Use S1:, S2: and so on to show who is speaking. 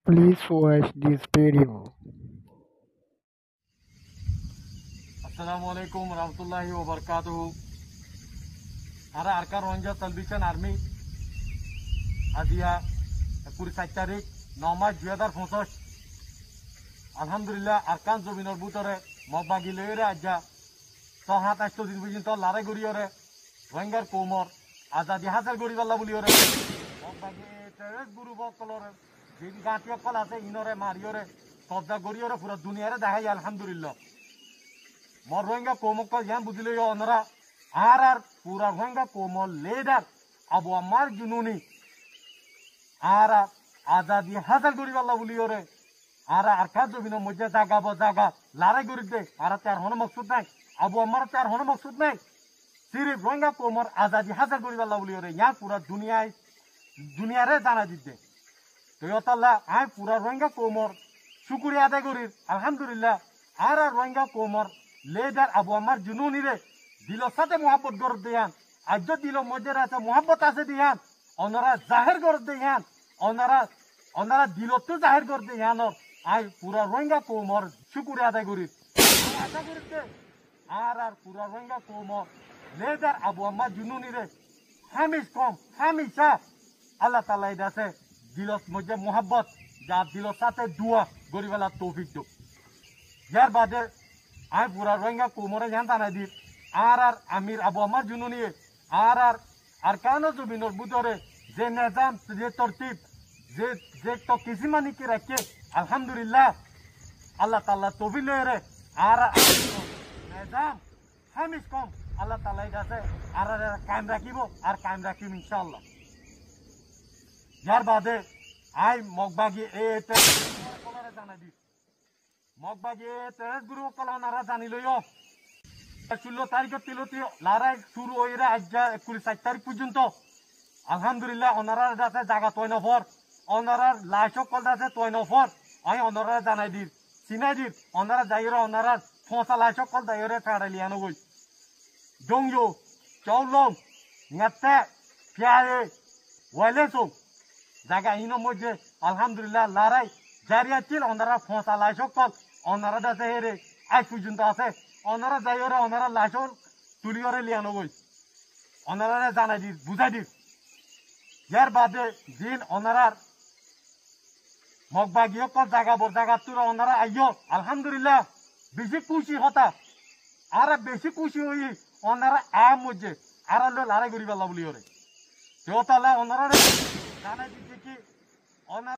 S1: Please watch this video.
S2: Assalamualaikum warahmatullahi wabarakatuh. Ara Arkan Ronja Salvation Army Adia 21 তারিখ 9 March 2025 আলহামদুলিল্লাহ আরকান জমিনের ভিতরে মগবাগি লইরে আজ্জা 7-8 দিন পর্যন্ত লড়াই করিয়রে রোহিঙ্গার কোমর আজাদি হাজার গড়ি পাল্লা বলিয়রে মগবাগি টেরেস গুরু বকলরে যে গাঁটিয়া কল আছে ইনরে মারিয়রে কবজা গড়িয়রে পুরো দুনিয়ারে দেখাই আলহামদুলিল্লাহ মর রোহিঙ্গা কোমক ইয়ান বুঝিলে অনরা আর পুরা রোহিঙ্গা কোমল লেডার আবু আমার জুনুনি আর আজাদি হাজার গড়ি পাল্লা বলিয়রে আর জমিন মধ্যে জাগা লড়াই করি দে আর তার হন মকসুদ নাই আবু আমার তার হন মকসুদ নাই সিরিফ রোহিঙ্গা কোমর আজাদি হাজার গড়ি পাল্লা বলিয়রে ইয়ার পুরা দুনিয়ারে জানা দিতে তো ইয়তাল্লাহ আই পুরা রোহিঙ্গা কোমর শুকুরিয়া আদায় করি আলহামদুলিল্লাহ আর রোহিঙ্গা কোমর লেডার আবু আমার জুনুনি রে দিলর সাথে মোহাব্বত গড় দেয়ান আজ দিল মধ্যে আছে মোহাব্বত আছে দিয়ান ওনারা জাহের গড় দেয়ান ওনারা দিলতো জাহের গড় দেয়ান আই পুরা রোহিঙ্গা কোমর শুকুরিয়া আদায় করি আশা করিতে আর পুরা রোহিঙ্গা কোমর লেডার আবু আমার জুনুনি রে হামিশা আল্লাহ তাআলা আছে দিলত মধ্যে মোহাব্বত যা দিলর সাথে দুয়া গরিবেলা তৌফিক দো ইয়ার বাদে আই পুরা রোহিঙ্গা কোমরে জান জানাই দি আর আমির আবু আমার জুনুনি আর কানো জমিনের ভিতরে যে নিজাম যে তরতিব যে তো কিসিমানি কি রাখে আলহামদুলিল্লাহ আল্লাহ তাআলা তৌফিক লয়ে আর নিজাম হামিশ কম আল্লাহ তাআলা আছে আর কায়েম রাখিব আর কায়েম রাখিব ইনশাআল্লাহ ইয়ার বাদে আই মগবাগি এতে কলরে জানাই দি মগবাগি তেজ গুরু কলনারা জানি লইও 16 তারিখ তিলতি লড়াই শুরু হইরা আজ্জা 21 তারিখ পর্যন্ত আলহামদুলিল্লাহ ওনারার কাছে জায়গা তৈ নফর ওনারার লাশক কল আছে তৈ নফর আমি ওনারা জানাই দির চিনাই দির ওনারা যাইরা ওনারার ফসা লাশক কল দাইরে ছাড়াইলিয়ানো গই ডংজো চৌলং নাতে পিয়ারে ওয়ালেসো জায়গা ইনো মধ্যে আলহামদুলিল্লাহ লড়াই জারি আছে ওনারা ফসা লাশক কল ওনারা কাছে হেরে আজ পর্যন্ত আছে ওনারা যাইরে ওনারা লাশক তুলিয়রে লিয়ানো গই ওনারা জানাই দির বুঝাই দির ইয়ার বাদে দিন ওনারার মগবাগিও কল জায়গা তুরা ওনারা আইও আলহামদুলিল্লাহ বেশি খুশি হতা আর বেশি খুশি হই ওনারা মধ্যে আর লড়াই করি পাল্লা বলি ওরে তো তাহলে ওনারা জানাই দিচ্ছে কি ওনারা